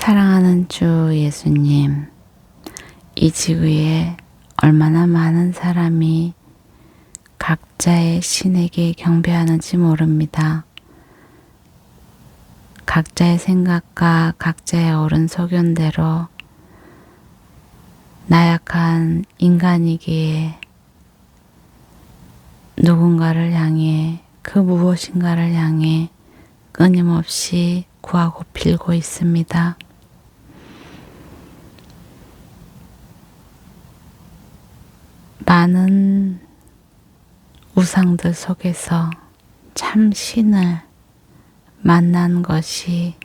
사랑하는 주 예수님, 이 지구에 얼마나 많은 사람이 각자의 신에게 경배하는지 모릅니다. 각자의 생각과 각자의 옳은 소견대로 나약한 인간이기에 누군가를 향해 그 무엇인가를 향해 끊임없이 구하고 빌고 있습니다. 많은 우상들 속에서 참 신을 만난 것이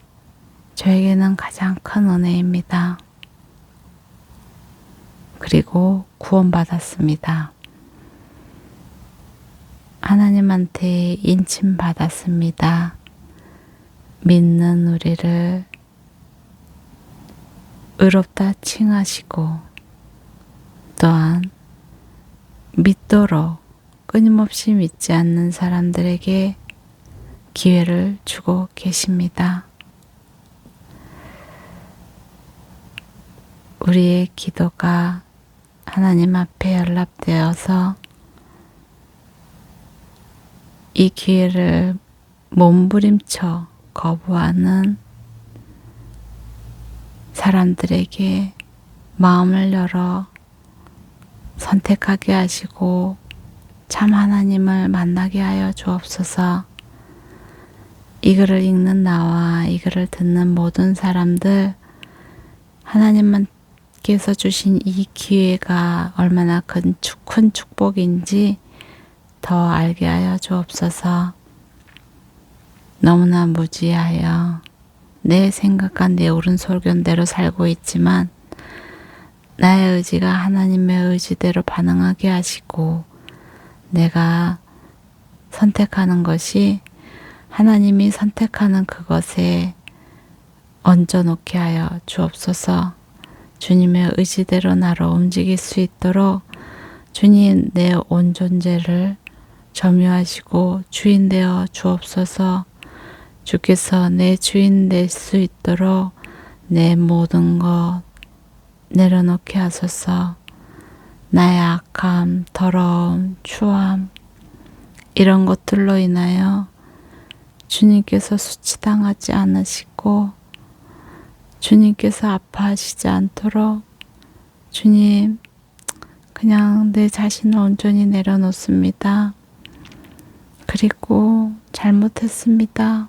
저에게는 가장 큰 은혜입니다. 그리고 구원받았습니다. 하나님한테 인침받았습니다. 믿는 우리를 의롭다 칭하시고 또한 믿도록 끊임없이 믿지 않는 사람들에게 기회를 주고 계십니다. 우리의 기도가 하나님 앞에 연락되어서 이 기회를 몸부림쳐 거부하는 사람들에게 마음을 열어 선택하게 하시고 참 하나님을 만나게 하여 주옵소서. 이 글을 읽는 나와 이 글을 듣는 모든 사람들, 하나님께서 주신 이 기회가 얼마나 큰 축복인지 더 알게 하여 주옵소서. 너무나 무지하여 내 생각과 내 옳은 소견대로 살고 있지만 나의 의지가 하나님의 의지대로 반응하게 하시고 내가 선택하는 것이 하나님이 선택하는 그것에 얹어놓게 하여 주옵소서. 주님의 의지대로 나로 움직일 수 있도록 주님 내 온 존재를 점유하시고 주인 되어 주옵소서. 주께서 내 주인 될 수 있도록 내 모든 것 내려놓게 하소서. 나의 악함, 더러움, 추함 이런 것들로 인하여 주님께서 수치당하지 않으시고 주님께서 아파하시지 않도록 주님 그냥 내 자신을 온전히 내려놓습니다. 그리고 잘못했습니다.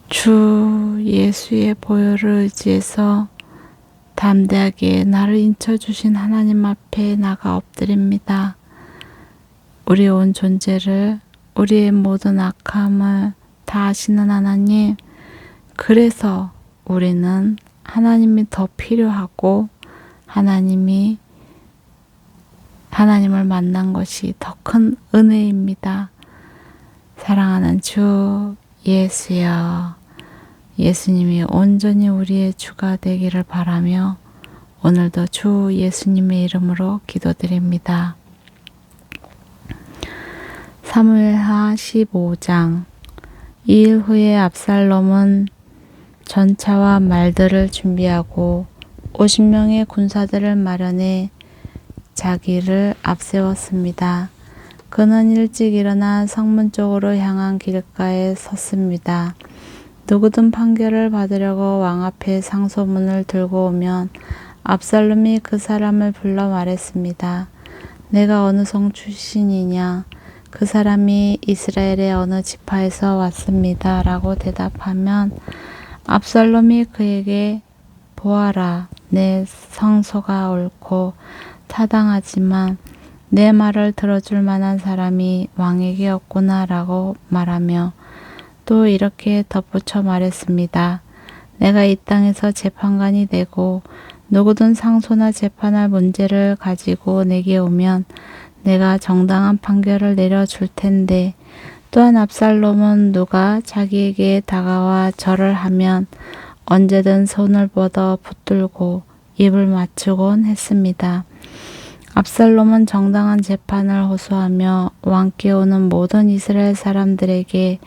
주 예수의 보혈을 의지해서 담대하게 나를 인쳐주신 하나님 앞에 나가 엎드립니다. 우리의 온 존재를 우리의 모든 악함을 다 아시는 하나님, 그래서 우리는 하나님이 더 필요하고 하나님을 만난 것이 더 큰 은혜입니다. 사랑하는 주 예수여, 예수님이 온전히 우리의 주가 되기를 바라며 오늘도 주 예수님의 이름으로 기도드립니다. 사무엘하 15장. 2일 후에 압살롬은 전차와 말들을 준비하고 50명의 군사들을 마련해 자기를 앞세웠습니다. 그는 일찍 일어나 성문 쪽으로 향한 길가에 섰습니다. 누구든 판결을 받으려고 왕 앞에 상소문을 들고 오면 압살롬이 그 사람을 불러 말했습니다. 내가 어느 성 출신이냐? 그 사람이 이스라엘의 어느 지파에서 왔습니다. 라고 대답하면 압살롬이 그에게 보아라, 내 상소가 옳고 타당하지만 내 말을 들어줄 만한 사람이 왕에게 없구나 라고 말하며 또 이렇게 덧붙여 말했습니다. 내가 이 땅에서 재판관이 되고 누구든 상소나 재판할 문제를 가지고 내게 오면 내가 정당한 판결을 내려줄 텐데 또한 압살롬은 누가 자기에게 다가와 절을 하면 언제든 손을 뻗어 붙들고 입을 맞추곤 했습니다. 압살롬은 정당한 재판을 호소하며 왕께 오는 모든 이스라엘 사람들에게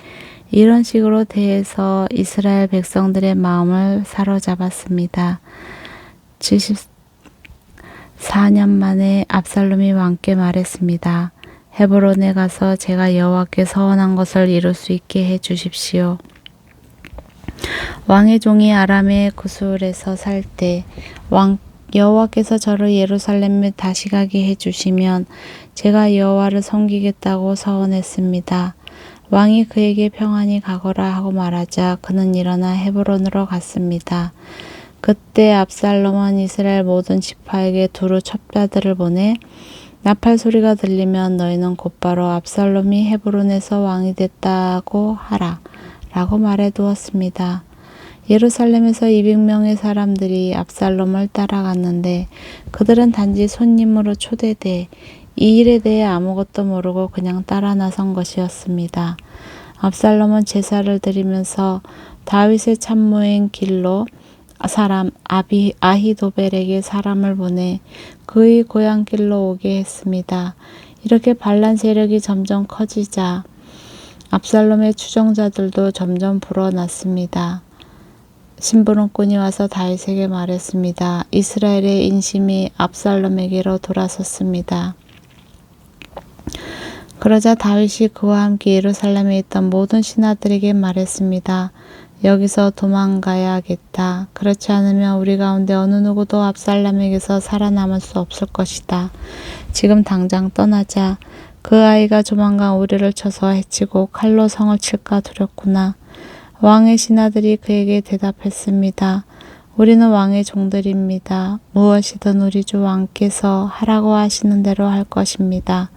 이런 식으로 대해서 이스라엘 백성들의 마음을 사로잡았습니다. 74년 만에 압살롬이 왕께 말했습니다. 헤브론에 가서 제가 여호와께 서원한 것을 이룰 수 있게 해 주십시오. 왕의 종이 아람의 구술에서 살 때 여호와께서 저를 예루살렘에 다시 가게 해주시면 제가 여호와를 섬기겠다고 서원했습니다. 왕이 그에게 평안히 가거라 하고 말하자 그는 일어나 헤브론으로 갔습니다. 그때 압살롬은 이스라엘 모든 지파에게 두루 첩자들을 보내 나팔 소리가 들리면 너희는 곧바로 압살롬이 헤브론에서 왕이 됐다고 하라 라고 말해두었습니다. 예루살렘에서 200명의 사람들이 압살롬을 따라갔는데 그들은 단지 손님으로 초대돼 이 일에 대해 아무것도 모르고 그냥 따라 나선 것이었습니다. 압살롬은 제사를 드리면서 다윗의 참모인 길로 사람 아히도벨에게 사람을 보내 그의 고향길로 오게 했습니다. 이렇게 반란 세력이 점점 커지자 압살롬의 추종자들도 점점 불어났습니다. 심부름꾼이 와서 다윗에게 말했습니다. 이스라엘의 인심이 압살롬에게로 돌아섰습니다. 그러자 다윗이 그와 함께 예루살렘에 있던 모든 신하들에게 말했습니다. 여기서 도망가야겠다. 그렇지 않으면 우리 가운데 어느 누구도 압살롬에게서 살아남을 수 없을 것이다. 지금 당장 떠나자. 그 아이가 조만간 우리를 쳐서 해치고 칼로 성을 칠까 두렵구나. 왕의 신하들이 그에게 대답했습니다. 우리는 왕의 종들입니다. 무엇이든 우리 주 왕께서 하라고 하시는 대로 할 것입니다.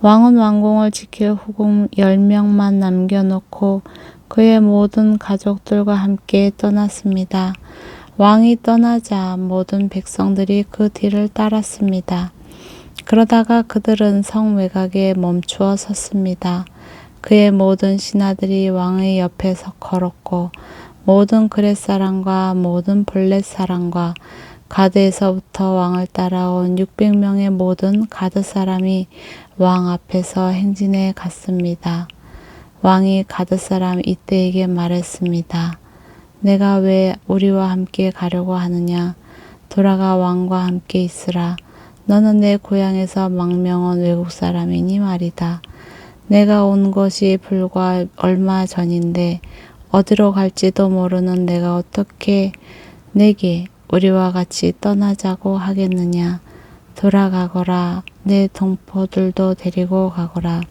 왕은 왕궁을 지킬 후궁 10명만 남겨놓고 그의 모든 가족들과 함께 떠났습니다. 왕이 떠나자 모든 백성들이 그 뒤를 따랐습니다. 그러다가 그들은 성 외곽에 멈추어 섰습니다. 그의 모든 신하들이 왕의 옆에서 걸었고 모든 그렛 사람과 모든 블렛 사람과 가드에서부터 왕을 따라온 600명의 모든 가드 사람이 왕 앞에서 행진해 갔습니다. 왕이 가드 사람 이때에게 말했습니다. 내가 왜 우리와 함께 가려고 하느냐? 돌아가 왕과 함께 있으라. 너는 내 고향에서 망명한 외국 사람이니 말이다. 내가 온 것이 불과 얼마 전인데 어디로 갈지도 모르는 내가 어떻게 내게 우리와 같이 떠나자고 하겠느냐. 돌아가거라. 내 동포들도 데리고 가거라.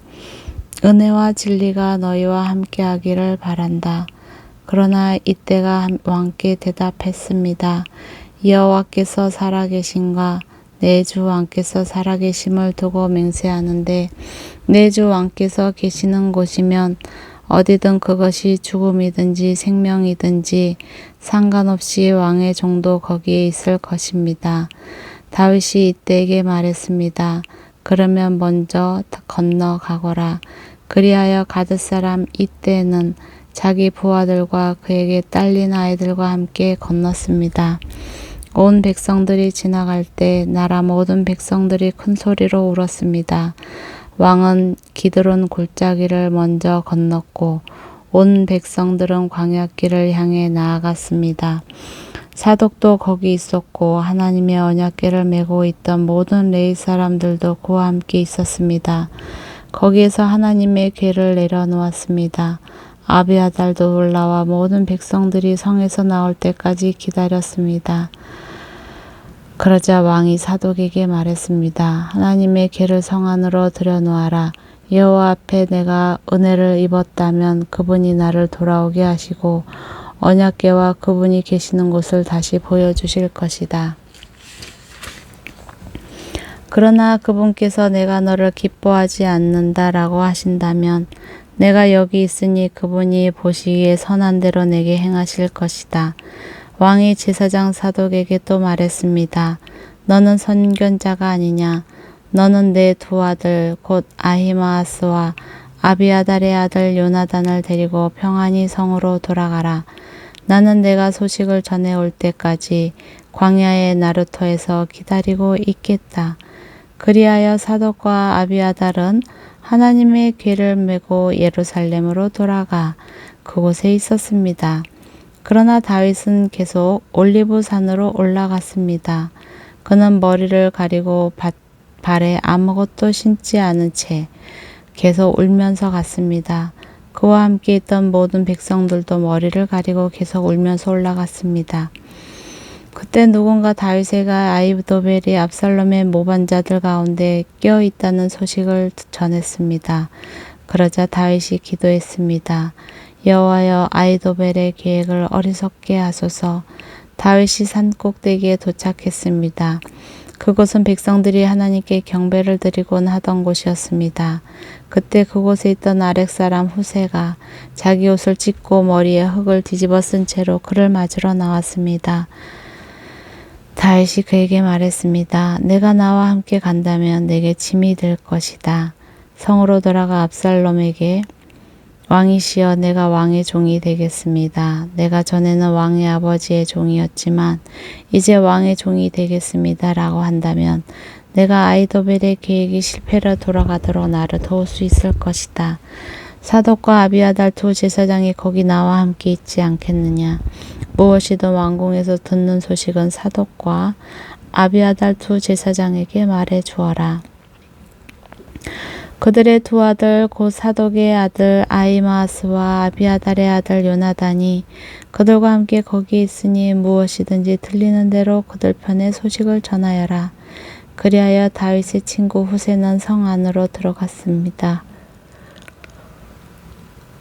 은혜와 진리가 너희와 함께하기를 바란다. 그러나 이때가 왕께 대답했습니다. 여호와께서 살아계신과 내 주 왕께서 살아계심을 두고 맹세하는데 내 주 왕께서 계시는 곳이면 어디든 그것이 죽음이든지 생명이든지 상관없이 왕의 종도 거기에 있을 것입니다. 다윗이 이때에게 말했습니다. 그러면 먼저 건너가거라. 그리하여 가드 사람 이때는 자기 부하들과 그에게 딸린 아이들과 함께 건넜습니다. 온 백성들이 지나갈 때 나라 모든 백성들이 큰 소리로 울었습니다. 왕은 기드론 골짜기를 먼저 건넜고 온 백성들은 광야길을 향해 나아갔습니다. 사독도 거기 있었고 하나님의 언약궤를 메고 있던 모든 레위 사람들도 그와 함께 있었습니다. 거기에서 하나님의 궤를 내려놓았습니다. 아비아달도 올라와 모든 백성들이 성에서 나올 때까지 기다렸습니다. 그러자 왕이 사독에게 말했습니다. 하나님의 궤를 성 안으로 들여놓아라. 여호와 앞에 내가 은혜를 입었다면 그분이 나를 돌아오게 하시고 언약궤와 그분이 계시는 곳을 다시 보여주실 것이다. 그러나 그분께서 내가 너를 기뻐하지 않는다라고 하신다면 내가 여기 있으니 그분이 보시기에 선한 대로 내게 행하실 것이다. 왕이 제사장 사독에게 또 말했습니다. 너는 선견자가 아니냐? 너는 내 두 아들 곧 아히마아스와 아비아달의 아들 요나단을 데리고 평안히 성으로 돌아가라. 나는 내가 소식을 전해올 때까지 광야의 나루터에서 기다리고 있겠다. 그리하여 사독과 아비아달은 하나님의 궤를 메고 예루살렘으로 돌아가 그곳에 있었습니다. 그러나 다윗은 계속 올리브 산으로 올라갔습니다. 그는 머리를 가리고 발에 아무것도 신지 않은 채 계속 울면서 갔습니다. 그와 함께 있던 모든 백성들도 머리를 가리고 계속 울면서 올라갔습니다. 그때 누군가 다윗에게 아히도벨이 압살롬의 모반자들 가운데 껴 있다는 소식을 전했습니다. 그러자 다윗이 기도했습니다. 여호와여, 아히도벨의 계획을 어리석게 하소서. 다윗이 산 꼭대기에 도착했습니다. 그곳은 백성들이 하나님께 경배를 드리곤 하던 곳이었습니다. 그때 그곳에 있던 아렉 사람 후세가 자기 옷을 찢고 머리에 흙을 뒤집어 쓴 채로 그를 맞으러 나왔습니다. 다윗이 그에게 말했습니다. 내가 나와 함께 간다면 내게 짐이 될 것이다. 성으로 돌아가 압살롬에게 왕이시여, 내가 왕의 종이 되겠습니다. 내가 전에는 왕의 아버지의 종이었지만 이제 왕의 종이 되겠습니다. 라고 한다면 내가 아히도벨의 계획이 실패로 돌아가도록 나를 도울 수 있을 것이다. 사독과 아비아달 두 제사장이 거기 나와 함께 있지 않겠느냐. 무엇이든 왕궁에서 듣는 소식은 사독과 아비아달 두 제사장에게 말해 주어라. 그들의 두 아들 곧 사독의 아들 아히마아스와 아비아달의 아들 요나단이 그들과 함께 거기 있으니 무엇이든지 들리는 대로 그들 편에 소식을 전하여라. 그리하여 다윗의 친구 후세는 성 안으로 들어갔습니다.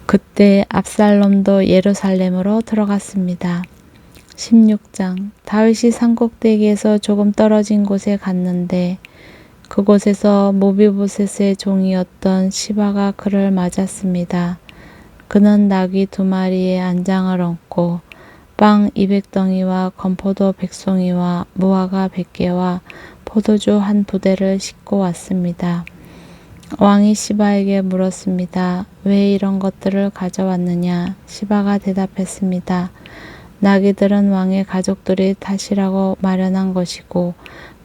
그때 압살롬도 예루살렘으로 들어갔습니다. 16장. 다윗이 산꼭대기에서 조금 떨어진 곳에 갔는데 그곳에서 모비보셋의 종이었던 시바가 그를 맞았습니다. 그는 나귀 2마리에 안장을 얹고 빵 200덩이와 건포도 100송이와 무화과 100개와 포도주 1부대를 싣고 왔습니다. 왕이 시바에게 물었습니다. 왜 이런 것들을 가져왔느냐? 시바가 대답했습니다. 나귀들은 왕의 가족들이 타시라고 마련한 것이고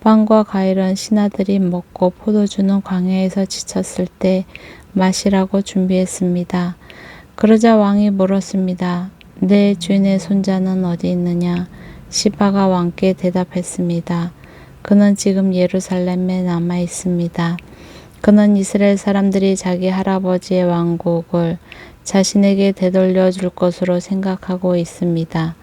빵과 과일은 신하들이 먹고 포도주는 광야에서 지쳤을 때 마시라고 준비했습니다. 그러자 왕이 물었습니다. 내 주인의 손자는 어디 있느냐? 시바가 왕께 대답했습니다. 그는 지금 예루살렘에 남아 있습니다. 그는 이스라엘 사람들이 자기 할아버지의 왕국을 자신에게 되돌려 줄 것으로 생각하고 있습니다.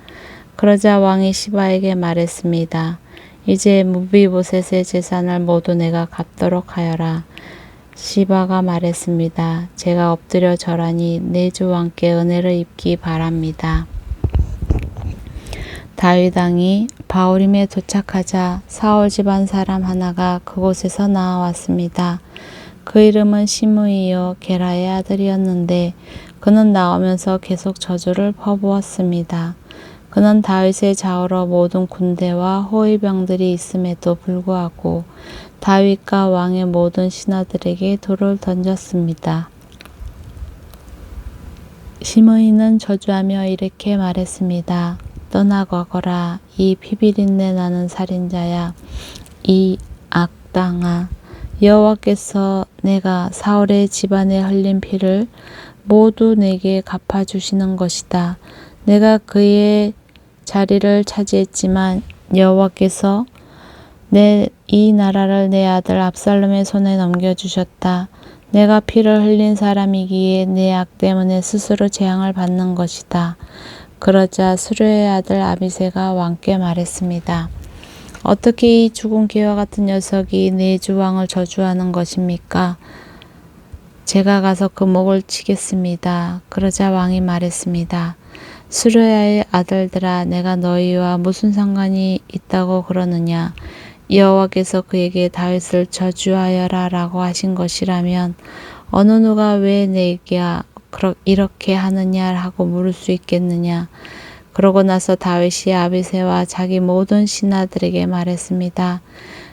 그러자 왕이 시바에게 말했습니다. 이제 무비보셋의 재산을 모두 내가 갚도록 하여라. 시바가 말했습니다. 제가 엎드려 절하니 내 주 왕께 은혜를 입기 바랍니다. 다윗 왕이 바후림에 도착하자 사울 집안 사람 하나가 그곳에서 나와왔습니다. 그 이름은 시므이요 게라의 아들이었는데 그는 나오면서 계속 저주를 퍼부었습니다. 그는 다윗의 좌우로 모든 군대와 호위병들이 있음에도 불구하고 다윗과 왕의 모든 신하들에게 돌을 던졌습니다. 시므이는 저주하며 이렇게 말했습니다. 떠나가거라. 이 피비린내 나는 살인자야. 이 악당아. 여호와께서 내가 사울의 집안에 흘린 피를 모두 내게 갚아주시는 것이다. 내가 그의 자리를 차지했지만 여호와께서 이 나라를 내 아들 압살롬의 손에 넘겨주셨다. 내가 피를 흘린 사람이기에 내 악 때문에 스스로 재앙을 받는 것이다. 그러자 수르의 아들 아비새가 왕께 말했습니다. 어떻게 이 죽은 개와 같은 녀석이 내 주 왕을 저주하는 것입니까? 제가 가서 그 목을 치겠습니다. 그러자 왕이 말했습니다. 수르야의 아들들아, 내가 너희와 무슨 상관이 있다고 그러느냐? 여호와께서 그에게 다윗을 저주하여라 라고 하신 것이라면 어느 누가 왜 내가 이렇게 하느냐 하고 물을 수 있겠느냐. 그러고 나서 다윗이 아비새와 자기 모든 신하들에게 말했습니다.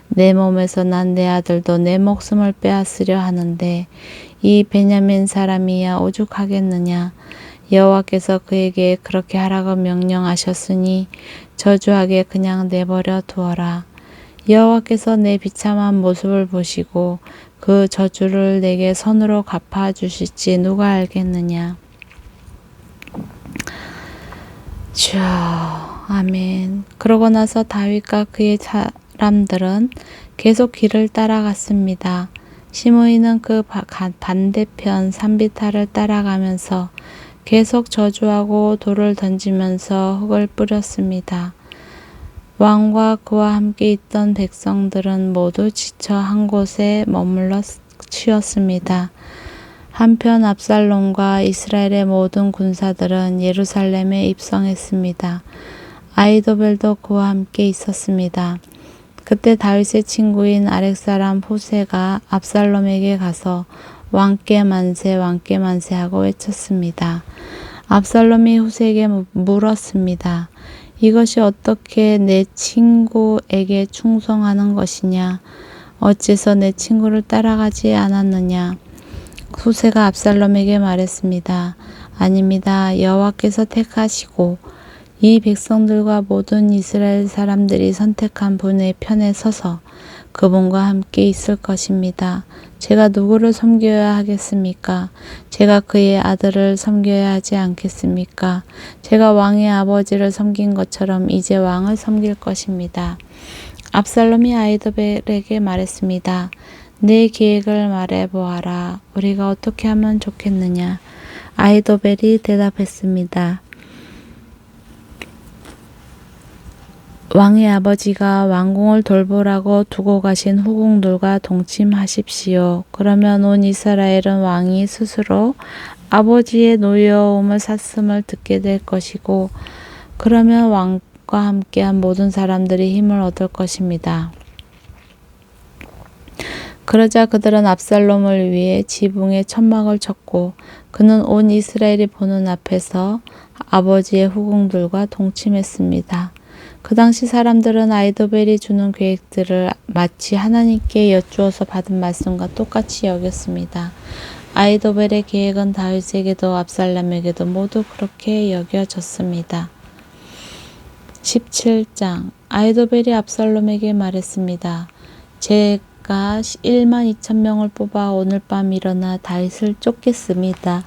내 몸에서 난 내 아들도 내 목숨을 빼앗으려 하는데 이 베냐민 사람이야 오죽하겠느냐. 여호와께서 그에게 그렇게 하라고 명령하셨으니 저주하게 그냥 내버려 두어라. 여호와께서 내 비참한 모습을 보시고 그 저주를 내게 선으로 갚아주실지 누가 알겠느냐. 주여, 아멘. 그러고 나서 다윗과 그의 사람들은 계속 길을 따라갔습니다. 시므이는 그 반대편 산비탈을 따라가면서 계속 저주하고 돌을 던지면서 흙을 뿌렸습니다. 왕과 그와 함께 있던 백성들은 모두 지쳐 한 곳에 머물러 쉬었습니다. 한편 압살롬과 이스라엘의 모든 군사들은 예루살렘에 입성했습니다. 아히도벨도 그와 함께 있었습니다. 그때 다윗의 친구인 아렉 사람 후세가 압살롬에게 가서 왕께 만세 왕께 만세 하고 외쳤습니다. 압살롬이 후세에게 물었습니다. 이것이 어떻게 내 친구에게 충성하는 것이냐? 어째서 내 친구를 따라가지 않았느냐? 후세가 압살롬에게 말했습니다. 아닙니다. 여호와께서 택하시고 이 백성들과 모든 이스라엘 사람들이 선택한 분의 편에 서서 그분과 함께 있을 것입니다. 제가 누구를 섬겨야 하겠습니까? 제가 그의 아들을 섬겨야 하지 않겠습니까? 제가 왕의 아버지를 섬긴 것처럼 이제 왕을 섬길 것입니다. 압살롬이 아히도벨에게 말했습니다. 내 계획을 말해보아라. 우리가 어떻게 하면 좋겠느냐? 아히도벨이 대답했습니다. 왕의 아버지가 왕궁을 돌보라고 두고 가신 후궁들과 동침하십시오. 그러면 온 이스라엘은 왕이 스스로 아버지의 노여움을 샀음을 듣게 될 것이고, 그러면 왕과 함께한 모든 사람들이 힘을 얻을 것입니다. 그러자 그들은 압살롬을 위해 지붕에 천막을 쳤고, 그는 온 이스라엘이 보는 앞에서 아버지의 후궁들과 동침했습니다. 그 당시 사람들은 아히도벨이 주는 계획들을 마치 하나님께 여쭈어서 받은 말씀과 똑같이 여겼습니다. 아히도벨의 계획은 다윗에게도 압살롬에게도 모두 그렇게 여겨졌습니다. 17장. 아히도벨이 압살롬에게 말했습니다. 제가 1만 2천 명을 뽑아 오늘 밤 일어나 다윗을 쫓겠습니다.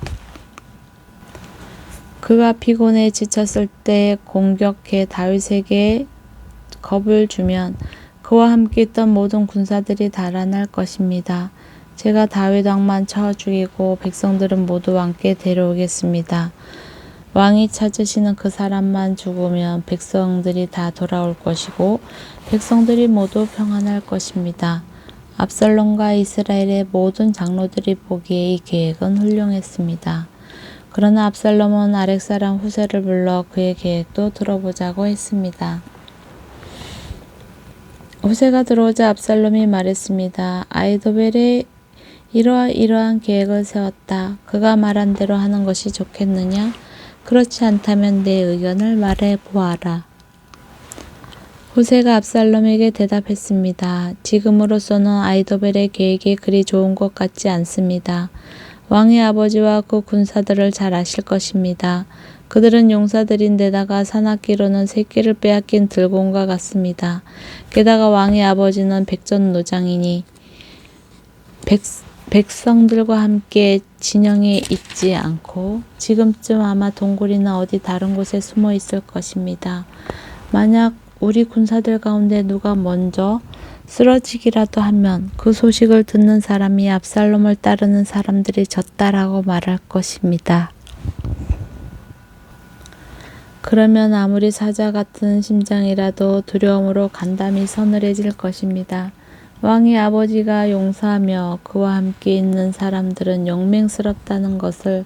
그가 피곤해 지쳤을 때 공격해 다윗에게 겁을 주면 그와 함께 있던 모든 군사들이 달아날 것입니다. 제가 다윗 왕만 쳐 죽이고 백성들은 모두 왕께 데려오겠습니다. 왕이 찾으시는 그 사람만 죽으면 백성들이 다 돌아올 것이고 백성들이 모두 평안할 것입니다. 압살롬과 이스라엘의 모든 장로들이 보기에 이 계획은 훌륭했습니다. 그러나 압살롬은 아렉 사람 후세를 불러 그의 계획도 들어보자고 했습니다. 후세가 들어오자 압살롬이 말했습니다. 아히도벨이 이러한 계획을 세웠다. 그가 말한 대로 하는 것이 좋겠느냐? 그렇지 않다면 내 의견을 말해보아라. 후세가 압살롬에게 대답했습니다. 지금으로서는 아히도벨의 계획이 그리 좋은 것 같지 않습니다. 왕의 아버지와 그 군사들을 잘 아실 것입니다. 그들은 용사들인데다가 산악기로는 새끼를 빼앗긴 들곰과 같습니다. 게다가 왕의 아버지는 백전노장이니 백성들과 함께 진영에 있지 않고 지금쯤 아마 동굴이나 어디 다른 곳에 숨어 있을 것입니다. 만약 우리 군사들 가운데 누가 먼저 쓰러지기라도 하면 그 소식을 듣는 사람이 압살롬을 따르는 사람들이 졌다라고 말할 것입니다. 그러면 아무리 사자 같은 심장이라도 두려움으로 간담이 서늘해질 것입니다. 왕의 아버지가 용사하며 그와 함께 있는 사람들은 용맹스럽다는 것을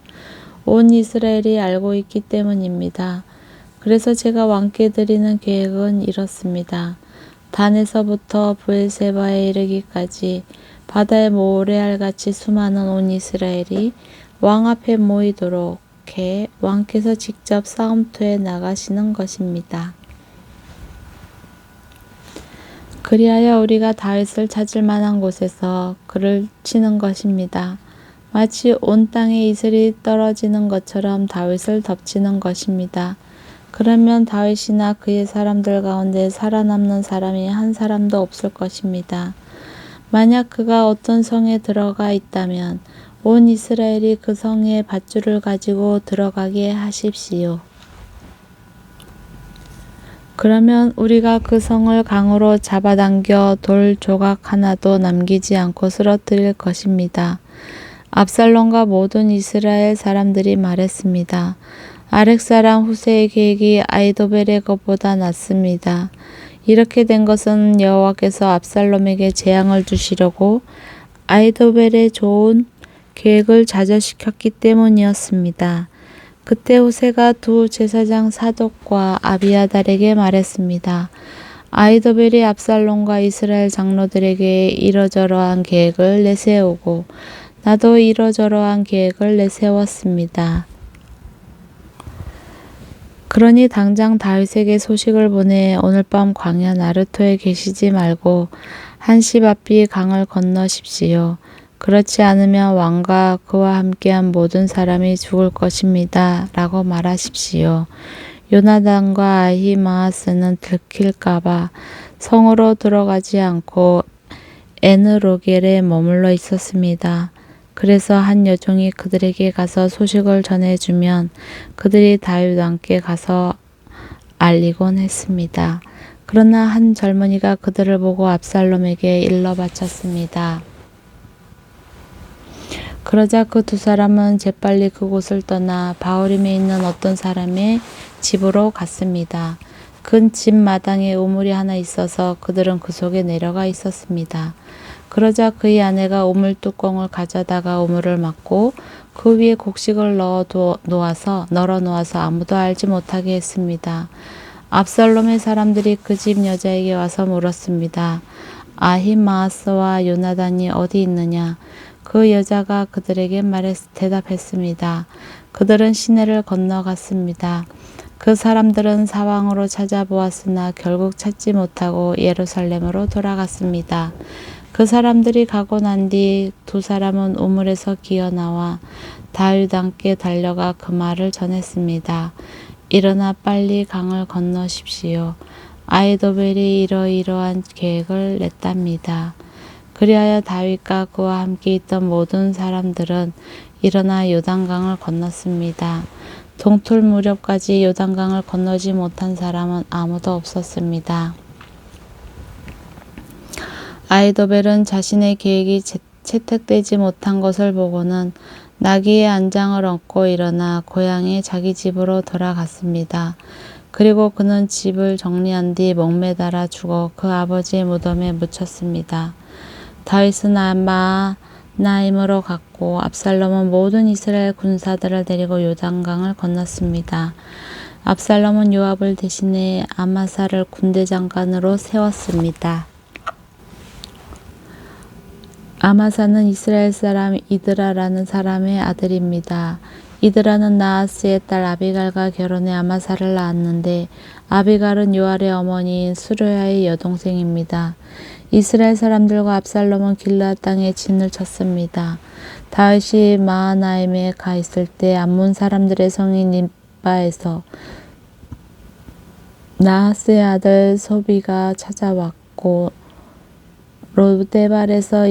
온 이스라엘이 알고 있기 때문입니다. 그래서 제가 왕께 드리는 계획은 이렇습니다. 단에서부터 브엘세바에 이르기까지 바다의 모래알같이 수많은 온 이스라엘이 왕 앞에 모이도록 해 왕께서 직접 싸움터에 나가시는 것입니다. 그리하여 우리가 다윗을 찾을 만한 곳에서 그를 치는 것입니다. 마치 온 땅에 이슬이 떨어지는 것처럼 다윗을 덮치는 것입니다. 그러면 다윗이나 그의 사람들 가운데 살아남는 사람이 한 사람도 없을 것입니다. 만약 그가 어떤 성에 들어가 있다면 온 이스라엘이 그 성에 밧줄을 가지고 들어가게 하십시오. 그러면 우리가 그 성을 강으로 잡아당겨 돌 조각 하나도 남기지 않고 쓰러뜨릴 것입니다. 압살롬과 모든 이스라엘 사람들이 말했습니다. 아렉 사람 후세의 계획이 아이도벨의 것보다 낫습니다. 이렇게 된 것은 여호와께서 압살롬에게 재앙을 주시려고 아이도벨의 좋은 계획을 좌절시켰기 때문이었습니다. 그때 후세가 두 제사장 사독과 아비아달에게 말했습니다. 아이도벨이 압살롬과 이스라엘 장로들에게 이러저러한 계획을 내세우고 나도 이러저러한 계획을 내세웠습니다. 그러니 당장 다윗에게 소식을 보내 오늘 밤 광야 나르토에 계시지 말고 한시 앞이 강을 건너십시오. 그렇지 않으면 왕과 그와 함께한 모든 사람이 죽을 것입니다. 라고 말하십시오. 요나단과 아히마아스는 들킬까봐 성으로 들어가지 않고 에느로겔에 머물러 있었습니다. 그래서 한 여종이 그들에게 가서 소식을 전해주면 그들이 다윗 왕께 가서 알리곤 했습니다. 그러나 한 젊은이가 그들을 보고 압살롬에게 일러 바쳤습니다. 그러자 그 두 사람은 재빨리 그곳을 떠나 바후림에 있는 어떤 사람의 집으로 갔습니다. 그 집 마당에 우물이 하나 있어서 그들은 그 속에 내려가 있었습니다. 그러자 그의 아내가 우물 뚜껑을 가져다가 우물을 막고 그 위에 곡식을 널어 놓아서 아무도 알지 못하게 했습니다. 압살롬의 사람들이 그 집 여자에게 와서 물었습니다. 아히마아스와 요나단이 어디 있느냐? 그 여자가 그들에게 대답했습니다. 그들은 시내를 건너갔습니다. 그 사람들은 사방으로 찾아보았으나 결국 찾지 못하고 예루살렘으로 돌아갔습니다. 그 사람들이 가고 난 뒤 두 사람은 우물에서 기어나와 다윗 왕께 달려가 그 말을 전했습니다. 일어나 빨리 강을 건너십시오. 아이도벨이 이러이러한 계획을 냈답니다. 그리하여 다윗과 그와 함께 있던 모든 사람들은 일어나 요단강을 건넜습니다. 동틀 무렵까지 요단강을 건너지 못한 사람은 아무도 없었습니다. 아이도벨은 자신의 계획이 채택되지 못한 것을 보고는 나귀의 안장을 얹고 일어나 고향의 자기 집으로 돌아갔습니다. 그리고 그는 집을 정리한 뒤 목매달아 죽어 그 아버지의 무덤에 묻혔습니다. 다윗은 마하나임으로 갔고 압살롬은 모든 이스라엘 군사들을 데리고 요단강을 건넜습니다. 압살롬은 요압을 대신해 아마사를 군대 장관으로 세웠습니다. 아마사는 이스라엘 사람 이드라라는 사람의 아들입니다. 이드라는 나하스의 딸 아비갈과 결혼해 아마사를 낳았는데 아비갈은 요압의 어머니인 수르야의 여동생입니다. 이스라엘 사람들과 압살롬은 길르앗 땅에 진을 쳤습니다. 다윗이 마하나임에 가 있을 때 암몬 사람들의 성인 림바에서 나하스의 아들 소비가 찾아왔고 로데발에서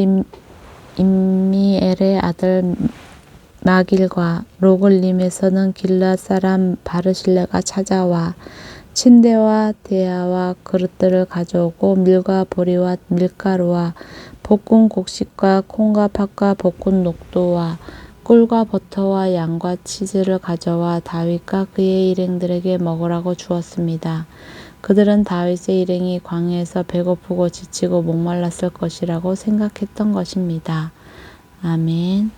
임미엘의 아들 마길과 로글림에서는 길르앗 사람 바르실레가 찾아와 침대와 대야와 그릇들을 가져오고 밀과 보리와 밀가루와 볶은 곡식과 콩과 팥과 볶은 녹두와 꿀과 버터와 양과 치즈를 가져와 다윗과 그의 일행들에게 먹으라고 주었습니다. 그들은 다윗의 일행이 광야에서 배고프고 지치고 목말랐을 것이라고 생각했던 것입니다. 아멘.